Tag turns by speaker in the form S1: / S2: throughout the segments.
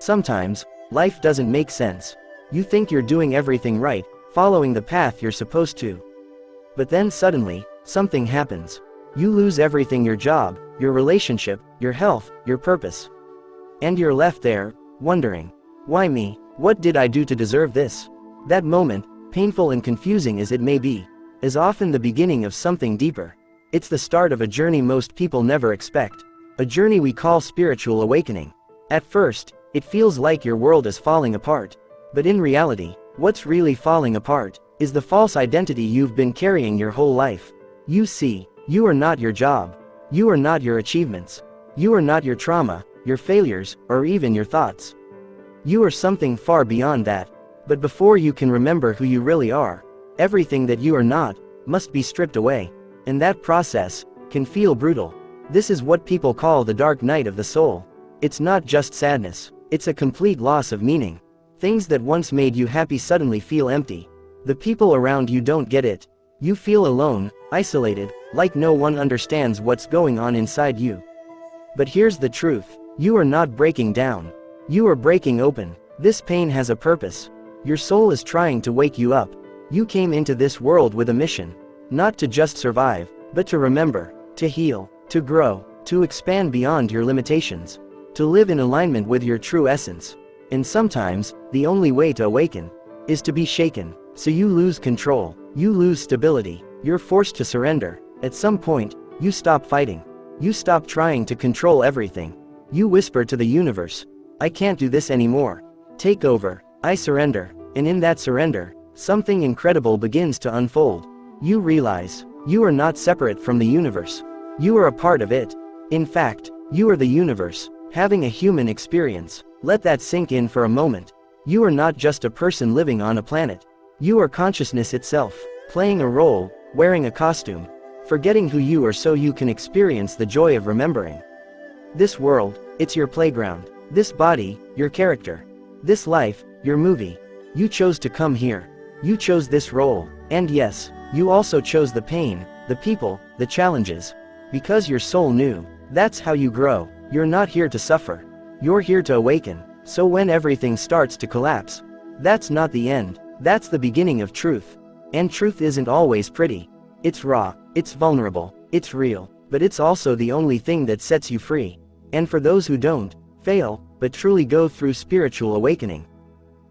S1: Sometimes, life doesn't make sense. You think you're doing everything right, following the path you're supposed to. But then suddenly, something happens. You lose everything: your job, your relationship, your health, your purpose. And you're left there, wondering, why me? What did I do to deserve this? That moment, painful and confusing as it may be, is often the beginning of something deeper. It's the start of a journey most people never expect. A journey we call spiritual awakening. At first, it feels like your world is falling apart. But in reality, what's really falling apart is the false identity you've been carrying your whole life. You see, you are not your job. You are not your achievements. You are not your trauma, your failures, or even your thoughts. You are something far beyond that. But before you can remember who you really are, everything that you are not must be stripped away. And that process can feel brutal. This is what people call the dark night of the soul. It's not just sadness, it's a complete loss of meaning. Things that once made you happy suddenly feel empty. The people around you don't get it. You feel alone, isolated, like no one understands what's going on inside you. But here's the truth: you are not breaking down. You are breaking open. This pain has a purpose. Your soul is trying to wake you up. You came into this world with a mission. Not to just survive, but to remember, to heal, to grow, to expand beyond your limitations, to live in alignment with your true essence. And sometimes, the only way to awaken is to be shaken. So you lose control, you lose stability, you're forced to surrender. At some point, you stop fighting. You stop trying to control everything. You whisper to the universe, I can't do this anymore. Take over, I surrender. And in that surrender, something incredible begins to unfold. You realize, you are not separate from the universe. You are a part of it. In fact, you are the universe, having a human experience. Let that sink in for a moment. You are not just a person living on a planet. You are consciousness itself, playing a role, wearing a costume, forgetting who you are so you can experience the joy of remembering. This world, it's your playground. This body, your character. This life, your movie. You chose to come here. You chose this role. And yes, you also chose the pain, the people, the challenges. Because your soul knew. That's how you grow. You're not here to suffer. You're here to awaken. So when everything starts to collapse, that's not the end. That's the beginning of truth. And truth isn't always pretty. It's raw, it's vulnerable, it's real, but it's also the only thing that sets you free. And for those who don't fail, but truly go through spiritual awakening,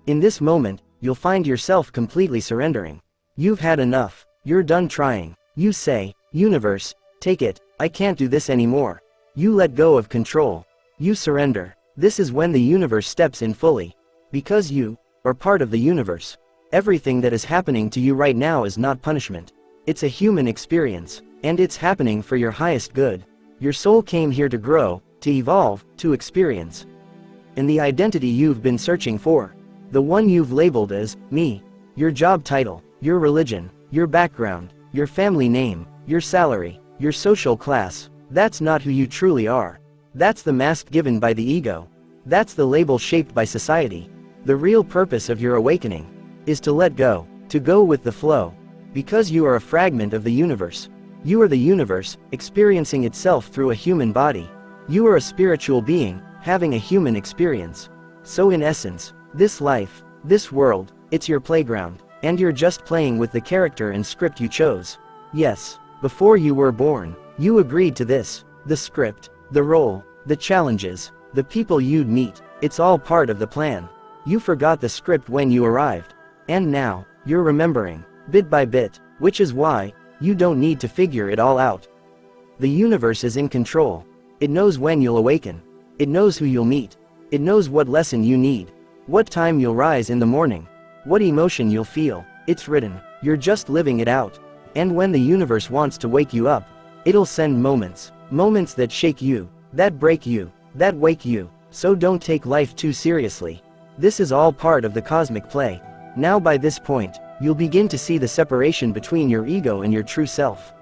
S1: in this moment, you'll find yourself completely surrendering. You've had enough. You're done trying. You say, universe, take it, I can't do this anymore. You let go of control. You surrender. This is when the universe steps in fully. Because you are part of the universe. Everything that is happening to you right now is not punishment. It's a human experience, and it's happening for your highest good. Your soul came here to grow, to evolve, to experience. And the identity you've been searching for, the one you've labeled as me, your job title, your religion, your background, your family name, your salary, your social class, that's not who you truly are. That's the mask given by the ego. That's the label shaped by society. The real purpose of your awakening is to let go, to go with the flow. Because you are a fragment of the universe. You are the universe, experiencing itself through a human body. You are a spiritual being, having a human experience. So in essence, this life, this world, it's your playground, and you're just playing with the character and script you chose. Yes, before you were born, you agreed to this. The script, the role, the challenges, the people you'd meet, it's all part of the plan. You forgot the script when you arrived. And now, you're remembering, bit by bit, which is why, you don't need to figure it all out. The universe is in control. It knows when you'll awaken. It knows who you'll meet. It knows what lesson you need. What time you'll rise in the morning. What emotion you'll feel. It's written. You're just living it out. And when the universe wants to wake you up, it'll send moments. Moments that shake you, that break you, that wake you. So don't take life too seriously. This is all part of the cosmic play. Now by this point, you'll begin to see the separation between your ego and your true self.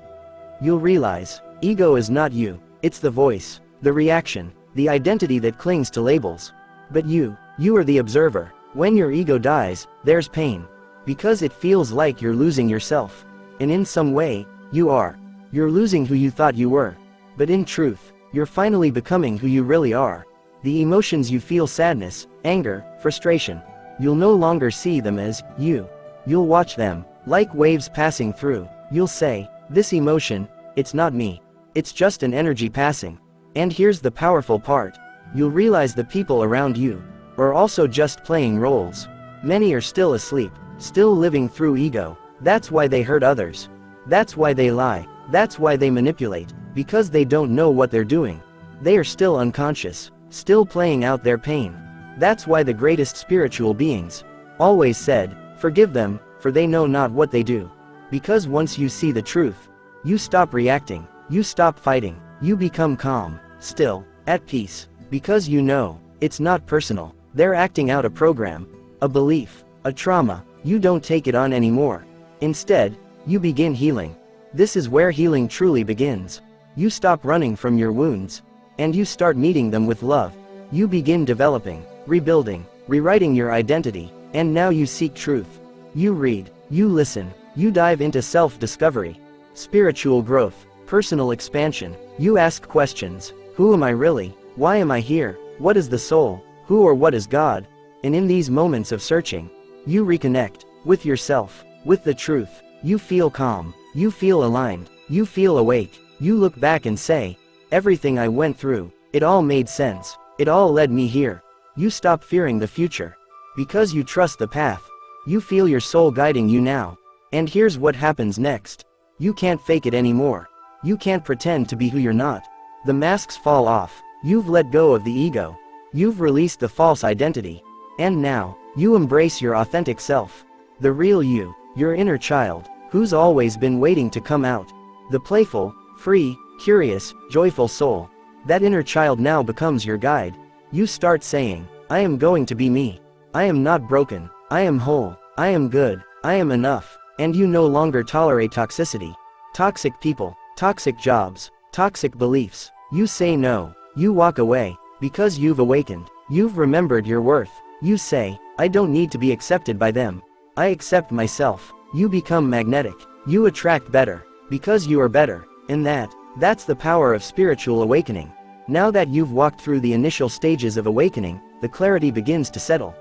S1: You'll realize, ego is not you. It's the voice, the reaction, the identity that clings to labels. But you are the observer. When your ego dies, there's pain. Because it feels like you're losing yourself. And in some way, you are. You're losing who you thought you were. But in truth, you're finally becoming who you really are. The emotions you feel: sadness, anger, frustration. You'll no longer see them as you. You'll watch them like waves passing through. You'll say, this emotion, it's not me. It's just an energy passing. And here's the powerful part. You'll realize the people around you are also just playing roles. Many are still asleep, still living through ego. That's why they hurt others. That's why they lie. That's why they manipulate, because they don't know what they're doing. They are still unconscious, still playing out their pain. That's why the greatest spiritual beings always said, forgive them, for they know not what they do. Because once you see the truth, you stop reacting, you stop fighting, you become calm, still, at peace, because you know, it's not personal. They're acting out a program, a belief, a trauma. You don't take it on anymore. Instead, you begin healing. This is where healing truly begins. You stop running from your wounds, and you start meeting them with love. You begin developing, rebuilding, rewriting your identity, and now you seek truth. You read, you listen, you dive into self-discovery, spiritual growth, personal expansion. You ask questions. Who am I really? Why am I here? What is the soul? Who or what is God? And in these moments of searching, you reconnect with yourself, with the truth. You feel calm, you feel aligned, you feel awake. You look back and say, everything I went through, it all made sense. It all led me here. You stop fearing the future, because you trust the path. You feel your soul guiding you now. And here's what happens next. You can't fake it anymore. You can't pretend to be who you're not. The masks fall off. You've let go of the ego. You've released the false identity. And now, you embrace your authentic self. The real you, your inner child, who's always been waiting to come out. The playful, free, curious, joyful soul. That inner child now becomes your guide. You start saying, I am going to be me. I am not broken. I am whole. I am good. I am enough. And you no longer tolerate toxicity. Toxic people, toxic jobs, toxic beliefs. You say no. You walk away, because you've awakened. You've remembered your worth. You say, I don't need to be accepted by them. I accept myself. You become magnetic. You attract better, because you are better. And that's the power of spiritual awakening. Now that you've walked through the initial stages of awakening, the clarity begins to settle.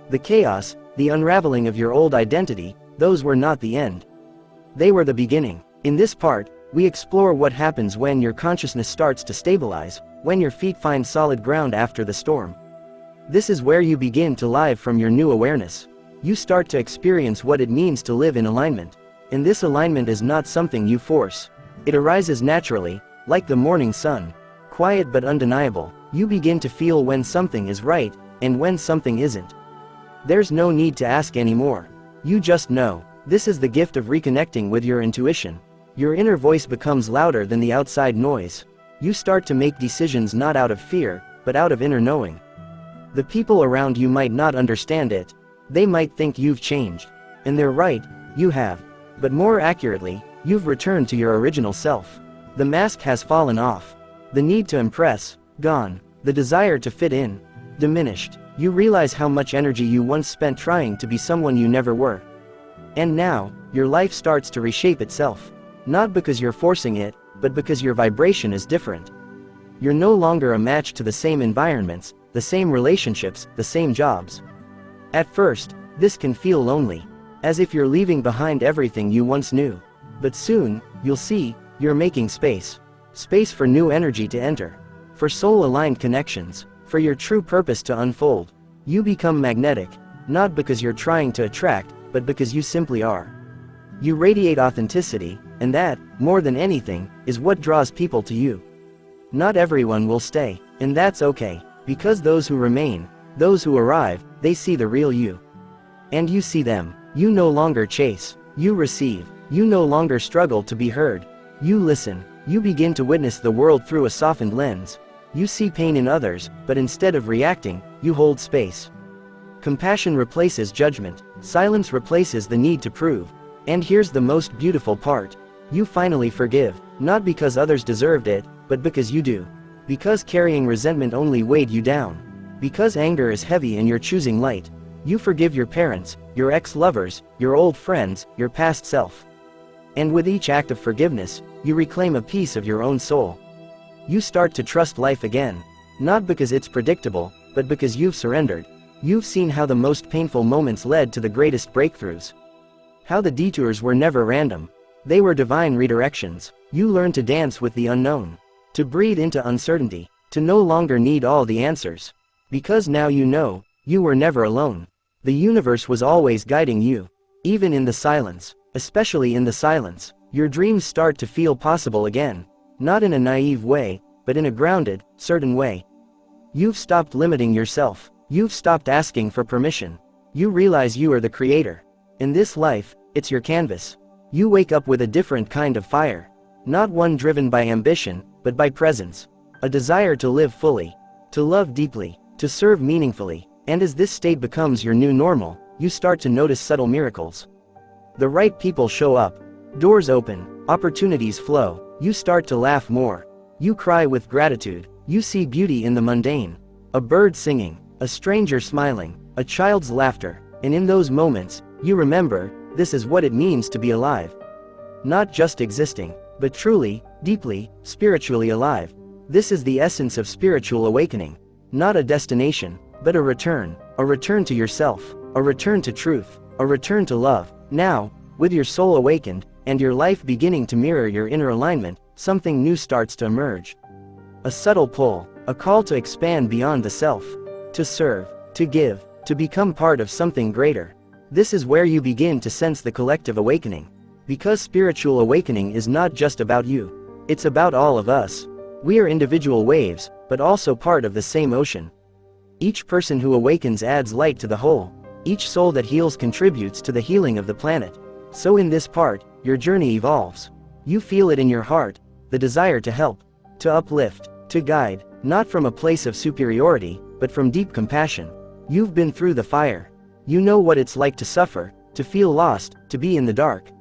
S1: The chaos, the unraveling of your old identity, those were not the end. They were the beginning. In this part, we explore what happens when your consciousness starts to stabilize, when your feet find solid ground after the storm. This is where you begin to live from your new awareness. You start to experience what it means to live in alignment. And this alignment is not something you force. It arises naturally, like the morning sun. Quiet but undeniable. You begin to feel when something is right, and when something isn't. There's no need to ask anymore. You just know. This is the gift of reconnecting with your intuition. Your inner voice becomes louder than the outside noise. You start to make decisions not out of fear, but out of inner knowing. The people around you might not understand it. They might think you've changed. And they're right, you have. But more accurately, you've returned to your original self. The mask has fallen off. The need to impress, gone. The desire to fit in, diminished. You realize how much energy you once spent trying to be someone you never were. And now, your life starts to reshape itself. Not because you're forcing it, but because your vibration is different. You're no longer a match to the same environments, the same relationships, the same jobs. At first, this can feel lonely, as if you're leaving behind everything you once knew. But soon, you'll see, you're making space. Space for new energy to enter. For soul-aligned connections. For your true purpose to unfold. You become magnetic, not because you're trying to attract, but because you simply are. You radiate authenticity, and that, more than anything, is what draws people to you. Not everyone will stay, and that's okay, because those who remain, those who arrive, they see the real you. And you see them. You no longer chase, you receive. You no longer struggle to be heard. You listen. You begin to witness the world through a softened lens. You see pain in others, but instead of reacting, you hold space. Compassion replaces judgment. Silence replaces the need to prove. And here's the most beautiful part. You finally forgive, not because others deserved it, but because you do. Because carrying resentment only weighed you down. Because anger is heavy and you're choosing light. You forgive your parents, your ex-lovers, your old friends, your past self. And with each act of forgiveness, you reclaim a piece of your own soul. You start to trust life again, not because it's predictable, but because you've surrendered. You've seen how the most painful moments led to the greatest breakthroughs. How the detours were never random. They were divine redirections. You learned to dance with the unknown. To breathe into uncertainty. To no longer need all the answers. Because now you know, you were never alone. The universe was always guiding you. Even in the silence, especially in the silence, your dreams start to feel possible again. Not in a naive way, but in a grounded, certain way. You've stopped limiting yourself. You've stopped asking for permission. You realize you are the creator. In this life, it's your canvas. You wake up with a different kind of fire. Not one driven by ambition, but by presence. A desire to live fully. To love deeply. To serve meaningfully. And as this state becomes your new normal, you start to notice subtle miracles. The right people show up. Doors open. Opportunities flow. You start to laugh more. You cry with gratitude. You see beauty in the mundane. A bird singing. A stranger smiling. A child's laughter. And in those moments, you remember, this is what it means to be alive. Not just existing, but truly, deeply, spiritually alive. This is the essence of spiritual awakening. Not a destination, but a return. A return to yourself. A return to truth. A return to love. Now, with your soul awakened, and your life beginning to mirror your inner alignment, something new starts to emerge. A subtle pull. A call to expand beyond the self. To serve. To give. To become part of something greater. This is where you begin to sense the collective awakening. Because spiritual awakening is not just about you. It's about all of us. We are individual waves, but also part of the same ocean. Each person who awakens adds light to the whole. Each soul that heals contributes to the healing of the planet. So in this part, your journey evolves. You feel it in your heart, the desire to help, to uplift, to guide, not from a place of superiority, but from deep compassion. You've been through the fire. You know what it's like to suffer, to feel lost, to be in the dark.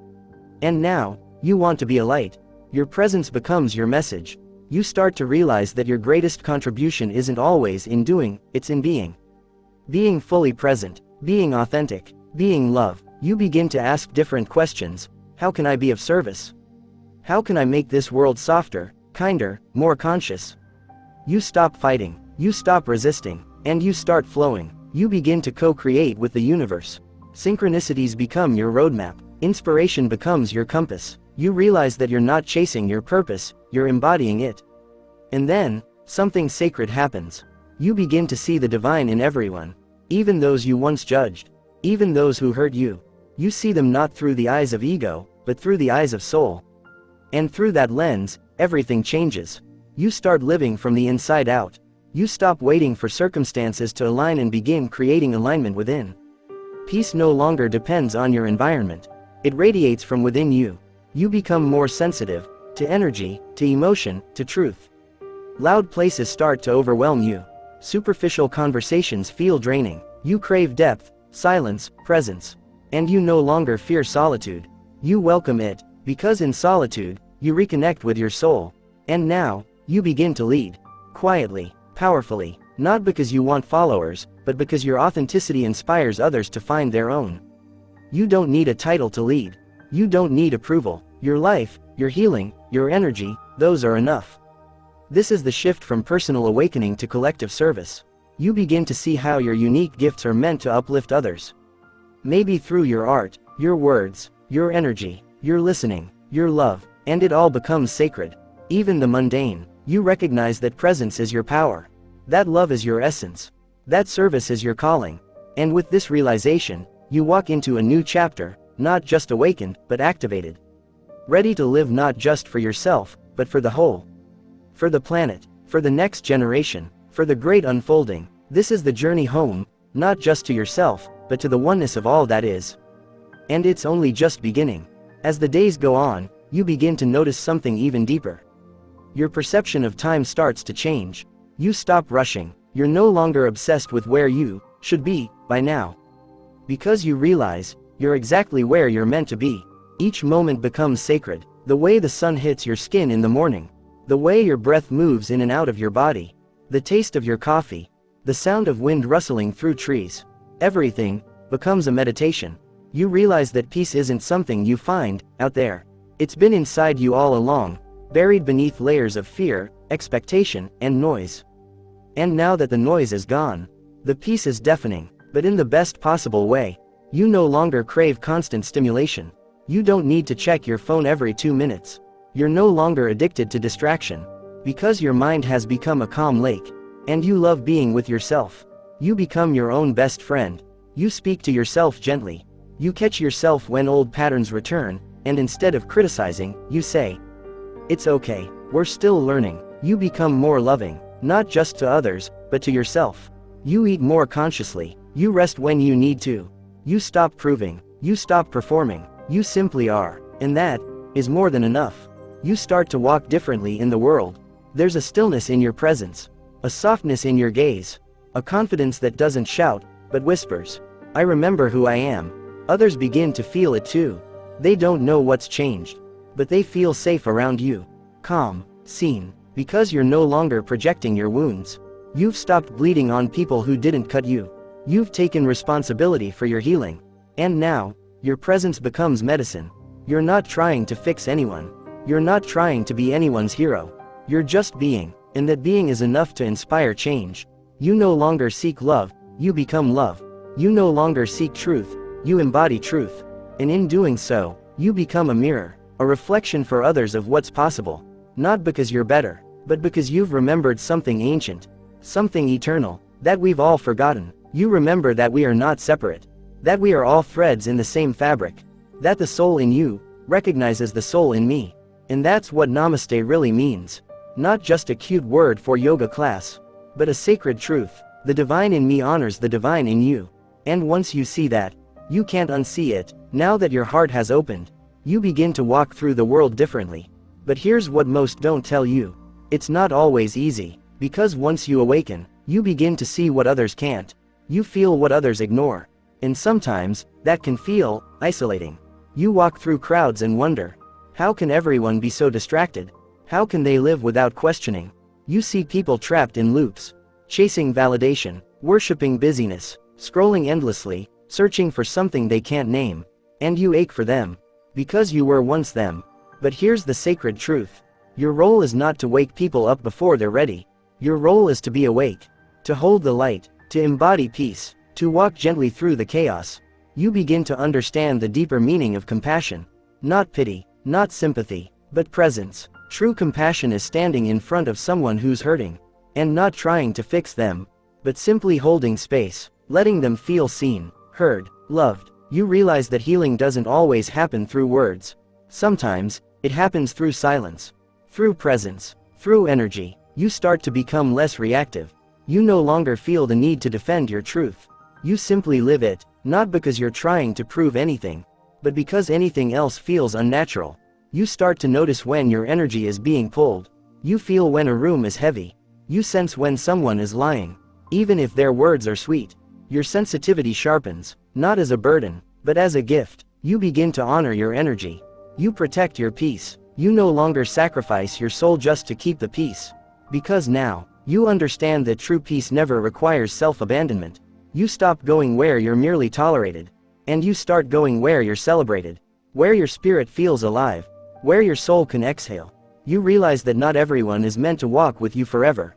S1: And now, you want to be a light. Your presence becomes your message. You start to realize that your greatest contribution isn't always in doing, it's in being. Being fully present, being authentic, being love. You begin to ask different questions. How can I be of service? How can I make this world softer, kinder, more conscious? You stop fighting, you stop resisting, and you start flowing. You begin to co-create with the universe. Synchronicities become your roadmap. Inspiration becomes your compass. You realize that you're not chasing your purpose, you're embodying it. And then, something sacred happens. You begin to see the divine in everyone. Even those you once judged. Even those who hurt you. You see them not through the eyes of ego, but through the eyes of soul. And through that lens, everything changes. You start living from the inside out. You stop waiting for circumstances to align and begin creating alignment within. Peace no longer depends on your environment. It radiates from within you. You become more sensitive, to energy, to emotion, to truth. Loud places start to overwhelm you. Superficial conversations feel draining. You crave depth, silence, presence. And you no longer fear solitude. You welcome it, because in solitude, you reconnect with your soul. And now, you begin to lead. Quietly. Powerfully, not because you want followers, but because your authenticity inspires others to find their own. You don't need a title to lead. You don't need approval. Your life, your healing, your energy, those are enough. This is the shift from personal awakening to collective service. You begin to see how your unique gifts are meant to uplift others. Maybe through your art, your words, your energy, your listening, your love, and it all becomes sacred. Even the mundane. You recognize that presence is your power. That love is your essence. That service is your calling. And with this realization, you walk into a new chapter, not just awakened, but activated. Ready to live not just for yourself, but for the whole. For the planet, for the next generation, for the great unfolding. This is the journey home, not just to yourself, but to the oneness of all that is. And it's only just beginning. As the days go on, you begin to notice something even deeper. Your perception of time starts to change. You stop rushing. You're no longer obsessed with where you should be by now. Because you realize, you're exactly where you're meant to be. Each moment becomes sacred. The way the sun hits your skin in the morning. The way your breath moves in and out of your body. The taste of your coffee. The sound of wind rustling through trees. Everything becomes a meditation. You realize that peace isn't something you find out there. It's been inside you all along. Buried beneath layers of fear, expectation, and noise. And now that the noise is gone, The peace is deafening, but in the best possible way. You no longer crave constant stimulation. You don't need to check your phone every 2 minutes. You're no longer addicted to distraction. Because your mind has become a calm lake. And you love being with yourself. You become your own best friend. You speak to yourself gently. You catch yourself when old patterns return, and instead of criticizing, you say, "It's okay, we're still learning." You become more loving, not just to others, but to yourself. You eat more consciously. You rest when you need to. You stop proving. You stop performing. You simply are. And that is more than enough. You start to walk differently in the world. There's a stillness in your presence, a softness in your gaze, a confidence that doesn't shout, but whispers, "I remember who I am." Others begin to feel it too. They don't know what's changed, but they feel safe around you. Calm, seen, because you're no longer projecting your wounds. You've stopped bleeding on people who didn't cut you. You've taken responsibility for your healing. And now, your presence becomes medicine. You're not trying to fix anyone. You're not trying to be anyone's hero. You're just being, and that being is enough to inspire change. You no longer seek love, you become love. You no longer seek truth, you embody truth. And in doing so, you become a mirror, a reflection for others of what's possible. Not because you're better, but because you've remembered something ancient, something eternal, that we've all forgotten. You remember that we are not separate, that we are all threads in the same fabric, that the soul in you recognizes the soul in me. And that's what Namaste really means. Not just a cute word for yoga class, but a sacred truth. The divine in me honors the divine in you. And once you see that, you can't unsee it. Now that your heart has opened, you begin to walk through the world differently. But here's what most don't tell you. It's not always easy, because once you awaken, you begin to see what others can't. You feel what others ignore. And sometimes, that can feel isolating. You walk through crowds and wonder, how can everyone be so distracted? How can they live without questioning? You see people trapped in loops, chasing validation, worshipping busyness, scrolling endlessly, searching for something they can't name. And you ache for them, because you were once them. But here's the sacred truth. Your role is not to wake people up before they're ready. Your role is to be awake, to hold the light, to embody peace, to walk gently through the chaos. You begin to understand the deeper meaning of compassion. Not pity, not sympathy, but presence. True compassion is standing in front of someone who's hurting, and not trying to fix them, but simply holding space, letting them feel seen, heard, loved. You realize that healing doesn't always happen through words. Sometimes, it happens through silence, through presence, through energy. You start to become less reactive. You no longer feel the need to defend your truth. You simply live it, not because you're trying to prove anything, but because anything else feels unnatural. You start to notice when your energy is being pulled. You feel when a room is heavy. You sense when someone is lying, even if their words are sweet. Your sensitivity sharpens, not as a burden, but as a gift. You begin to honor your energy. You protect your peace. You no longer sacrifice your soul just to keep the peace. Because now, you understand that true peace never requires self-abandonment. You stop going where you're merely tolerated, and you start going where you're celebrated, where your spirit feels alive, where your soul can exhale. You realize that not everyone is meant to walk with you forever.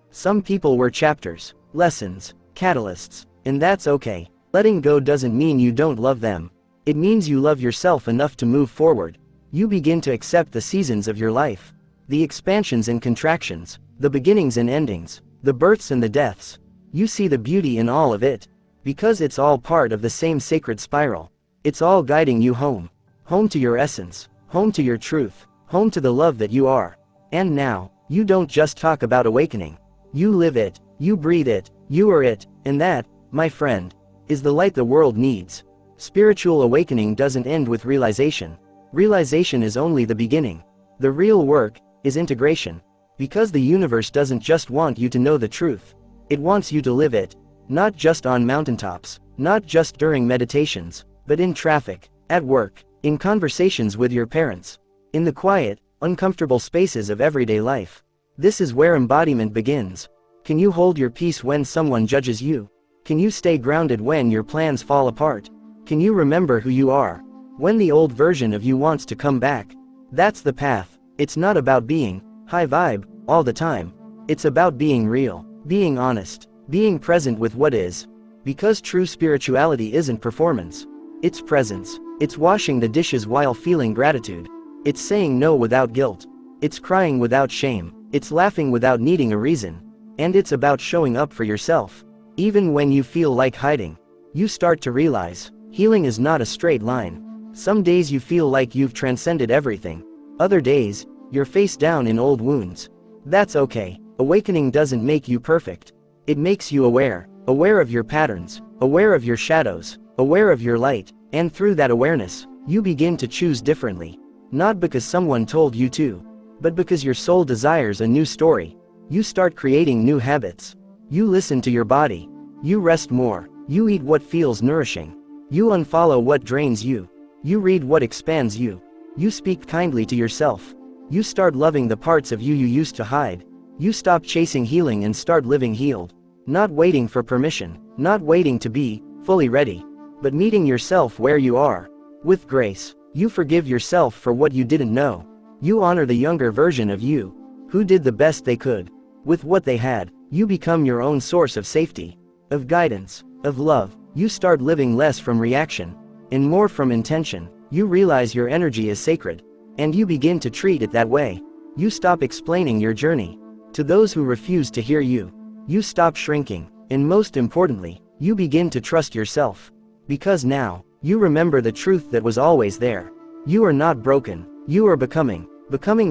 S1: Some people were chapters, lessons, catalysts, and that's okay. Letting go doesn't mean you don't love them. It means you love yourself enough to move forward. You begin to accept the seasons of your life, the expansions and contractions, the beginnings and endings, the births and the deaths. You see the beauty in all of it, because it's all part of the same sacred spiral. It's all guiding you home. Home to your essence, home to your truth, home to the love that you are. And now, you don't just talk about awakening. You live it, you breathe it, you are it, and that, my friend, is the light the world needs. Spiritual awakening doesn't end with realization. Realization is only the beginning. The real work is integration. Because the universe doesn't just want you to know the truth. It wants you to live it. Not just on mountaintops, not just during meditations, but in traffic, at work, in conversations with your parents, in the quiet, uncomfortable spaces of everyday life. This is where embodiment begins. Can you hold your peace when someone judges you? Can you stay grounded when your plans fall apart? Can you remember who you are when the old version of you wants to come back? That's the path. It's not about being high vibe all the time. It's about being real, being honest, being present with what is. Because true spirituality isn't performance. It's presence. It's washing the dishes while feeling gratitude. It's saying no without guilt. It's crying without shame. It's laughing without needing a reason. And it's about showing up for yourself. Even when you feel like hiding. You start to realize, healing is not a straight line. Some days you feel like you've transcended everything. Other days, you're face down in old wounds. That's okay. Awakening doesn't make you perfect. It makes you aware. Aware of your patterns. Aware of your shadows. Aware of your light. And through that awareness, you begin to choose differently. Not because someone told you to, but because your soul desires a new story. You start creating new habits. You listen to your body. You rest more. You eat what feels nourishing. You unfollow what drains you. You read what expands you. You speak kindly to yourself. You start loving the parts of you you used to hide. You stop chasing healing and start living healed. Not waiting for permission. Not waiting to be fully ready. But meeting yourself where you are. With grace. You forgive yourself for what you didn't know. You honor the younger version of you, who did the best they could. With what they had, you become your own source of safety, of guidance, of love. You start living less from reaction, and more from intention. You realize your energy is sacred, and you begin to treat it that way. You stop explaining your journey to those who refuse to hear you. You stop shrinking, and most importantly, you begin to trust yourself. Because now, you remember the truth that was always there. You are not broken. You are becoming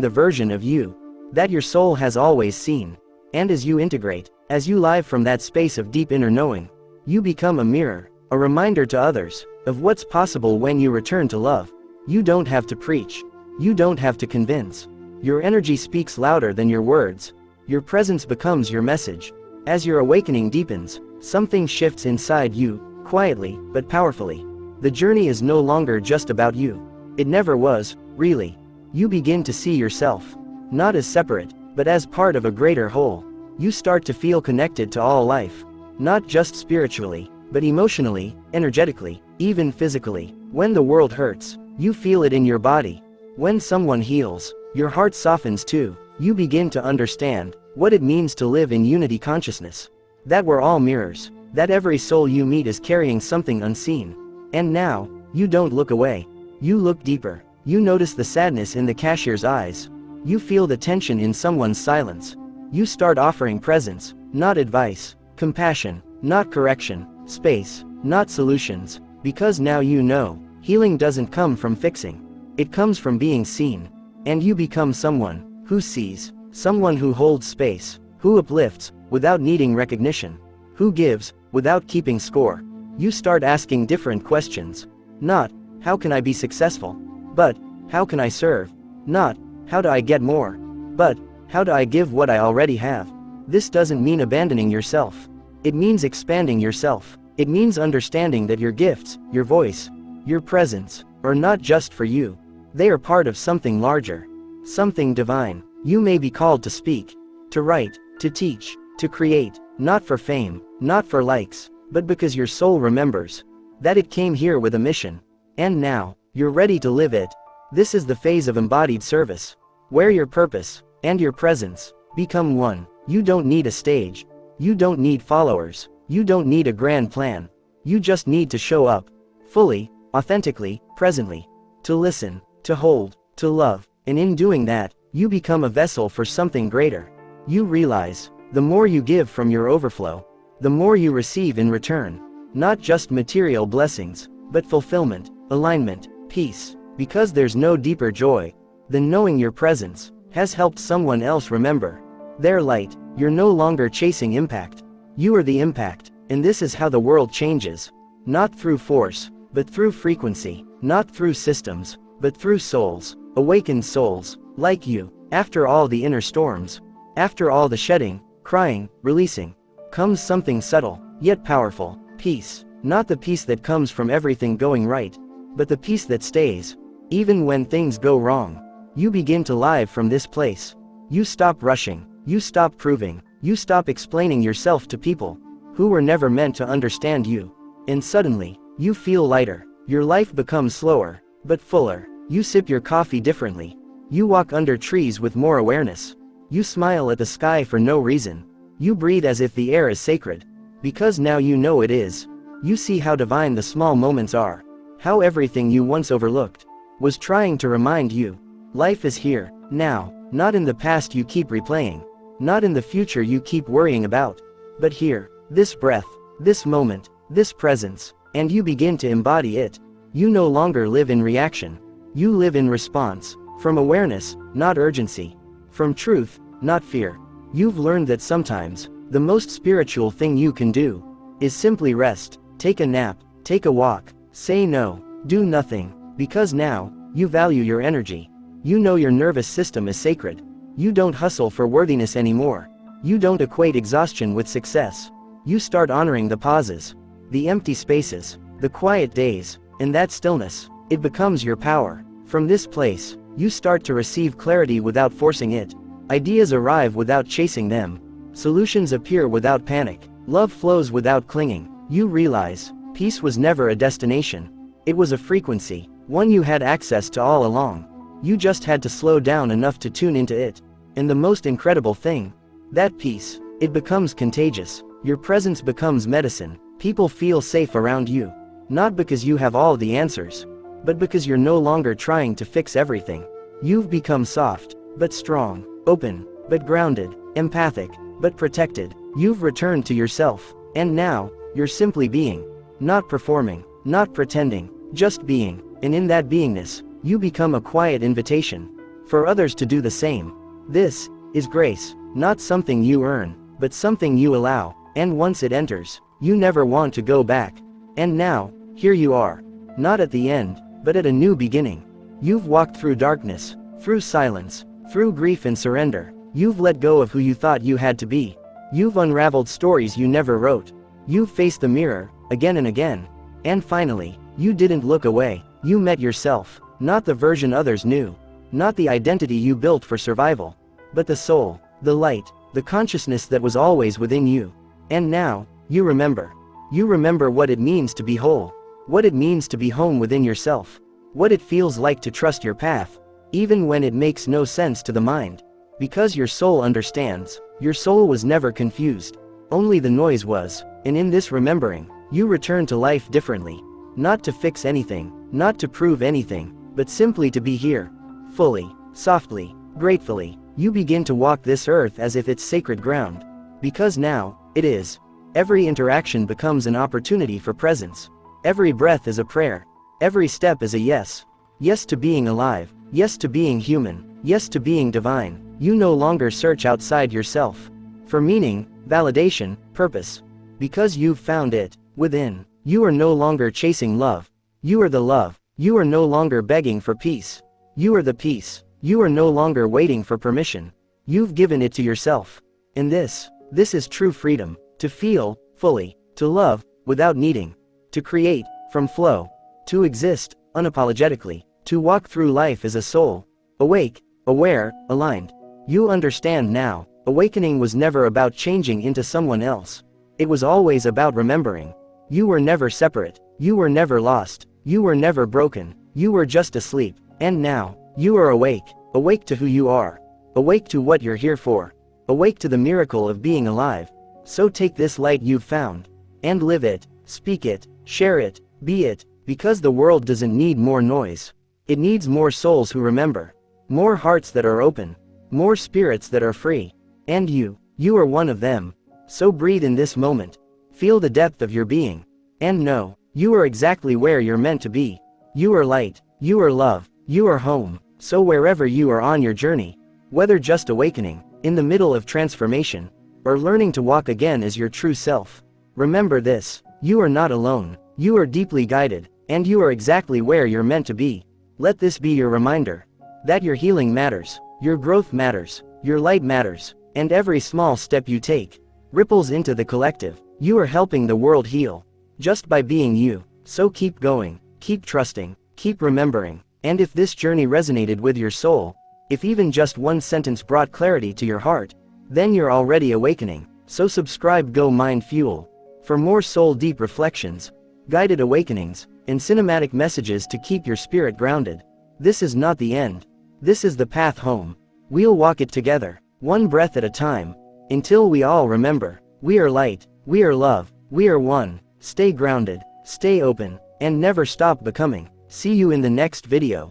S1: the version of you that your soul has always seen. And as you integrate, as you live from that space of deep inner knowing, you become a mirror, a reminder to others of what's possible when you return to love. You don't have to preach. You don't have to convince. Your energy speaks louder than your words. Your presence becomes your message. As your awakening deepens, something shifts inside you, quietly, but powerfully. The journey is no longer just about you. It never was, really. You begin to see yourself, not as separate, but as part of a greater whole. You start to feel connected to all life, not just spiritually, but emotionally, energetically, even physically. When the world hurts, you feel it in your body. When someone heals, your heart softens too. You begin to understand what it means to live in unity consciousness. That we're all mirrors. That every soul you meet is carrying something unseen. And now, you don't look away. You look deeper. You notice the sadness in the cashier's eyes. You feel the tension in someone's silence. You start offering presence, not advice, compassion, not correction, space, not solutions. Because now you know, healing doesn't come from fixing. It comes from being seen. And you become someone who sees, someone who holds space, who uplifts, without needing recognition, who gives, without keeping score. You start asking different questions. Not, how can I be successful? But, how can I serve? Not, how do I get more? But, how do I give what I already have? This doesn't mean abandoning yourself. It means expanding yourself. It means understanding that your gifts, your voice, your presence, are not just for you. They are part of something larger. Something divine. You may be called to speak, to write, to teach, to create, not for fame, not for likes, but because your soul remembers that it came here with a mission. And now, you're ready to live it. This is the phase of embodied service, where your purpose and your presence become one. You don't need a stage. You don't need followers. You don't need a grand plan. You just need to show up, fully, authentically, presently, to listen, to hold, to love, and in doing that, you become a vessel for something greater. You realize, the more you give from your overflow, the more you receive in return. Not just material blessings, but fulfillment, alignment, peace. Because there's no deeper joy than knowing your presence has helped someone else remember their light. You're no longer chasing impact. You are the impact, and this is how the world changes. Not through force, but through frequency. Not through systems, but through souls, awakened souls, like you. After all the inner storms, after all the shedding, crying, releasing, comes something subtle, yet powerful, peace. Not the peace that comes from everything going right, but the peace that stays, even when things go wrong. You begin to live from this place. You stop rushing, you stop proving, you stop explaining yourself to people who were never meant to understand you. And suddenly, you feel lighter. Your life becomes slower, but fuller. You sip your coffee differently. You walk under trees with more awareness. You smile at the sky for no reason, You breathe as if the air is sacred. Because now you know it is. You see how divine the small moments are. How everything you once overlooked was trying to remind you. Life is here, now, not in the past you keep replaying. Not in the future you keep worrying about. But here, this breath, this moment, this presence, and you begin to embody it. You no longer live in reaction. You live in response. From awareness, not urgency. From truth, not fear. You've learned that sometimes, the most spiritual thing you can do is simply rest, take a nap, take a walk, say no, do nothing, because now, you value your energy. You know your nervous system is sacred. You don't hustle for worthiness anymore. You don't equate exhaustion with success. You start honoring the pauses, the empty spaces, the quiet days, and that stillness, it becomes your power. From this place, you start to receive clarity without forcing it. Ideas arrive without chasing them. Solutions appear without panic. Love flows without clinging. You realize, peace was never a destination. It was a frequency, one you had access to all along. You just had to slow down enough to tune into it. And the most incredible thing, that peace, it becomes contagious. Your presence becomes medicine. People feel safe around you. Not because you have all the answers, but because you're no longer trying to fix everything. You've become soft, but strong, open, but grounded, empathic, but protected. You've returned to yourself, and now, you're simply being. Not performing, not pretending, just being. And in that beingness, you become a quiet invitation for others to do the same. This is grace, not something you earn, but something you allow, and once it enters, you never want to go back. And now, here you are. Not at the end, but at a new beginning. You've walked through darkness, through silence, through grief and surrender. You've let go of who you thought you had to be. You've unraveled stories you never wrote. You've faced the mirror, again and again. And finally, you didn't look away. You met yourself, not the version others knew. Not the identity you built for survival, but the soul, the light, the consciousness that was always within you. And now, you remember. You remember what it means to be whole. What it means to be home within yourself. What it feels like to trust your path, even when it makes no sense to the mind. Because your soul understands. Your soul was never confused. Only the noise was. And in this remembering, you return to life differently. Not to fix anything, not to prove anything, but simply to be here. Fully, softly, gratefully, you begin to walk this earth as if it's sacred ground. Because now, it is. Every interaction becomes an opportunity for presence. Every breath is a prayer. Every step is a yes. Yes to being alive. Yes to being human. Yes to being divine. You no longer search outside yourself for meaning, validation, purpose. Because you've found it within. You are no longer chasing love. You are the love. You are no longer begging for peace. You are the peace. You are no longer waiting for permission. You've given it to yourself. And this is true freedom. To feel, fully. To love, without needing. To create, from flow. To exist, unapologetically. To walk through life as a soul. Awake, aware, aligned. You understand now. Awakening was never about changing into someone else. It was always about remembering. You were never separate. You were never lost. You were never broken. You were just asleep. And now, you are awake. Awake to who you are. Awake to what you're here for. Awake to the miracle of being alive. So take this light you've found. And live it, speak it, share it, be it, because the world doesn't need more noise. It needs more souls who remember. More hearts that are open. More spirits that are free. And you are one of them. So breathe in this moment. Feel the depth of your being. And know, you are exactly where you're meant to be. You are light, you are love, you are home. So wherever you are on your journey, whether just awakening, in the middle of transformation, or learning to walk again as your true self, remember this, you are not alone, you are deeply guided, and you are exactly where you're meant to be. Let this be your reminder, that your healing matters, your growth matters, your light matters, and every small step you take, ripples into the collective. You are helping the world heal, just by being you. So keep going, keep trusting, keep remembering, and if this journey resonated with your soul, if even just one sentence brought clarity to your heart, then you're already awakening. So subscribe Go Mind Fuel for more soul deep reflections, guided awakenings, and cinematic messages to keep your spirit grounded. This is not the end. This is the path home. We'll walk it together, one breath at a time. Until we all remember, we are light, we are love, we are one. Stay grounded, stay open, and never stop becoming. See you in the next video.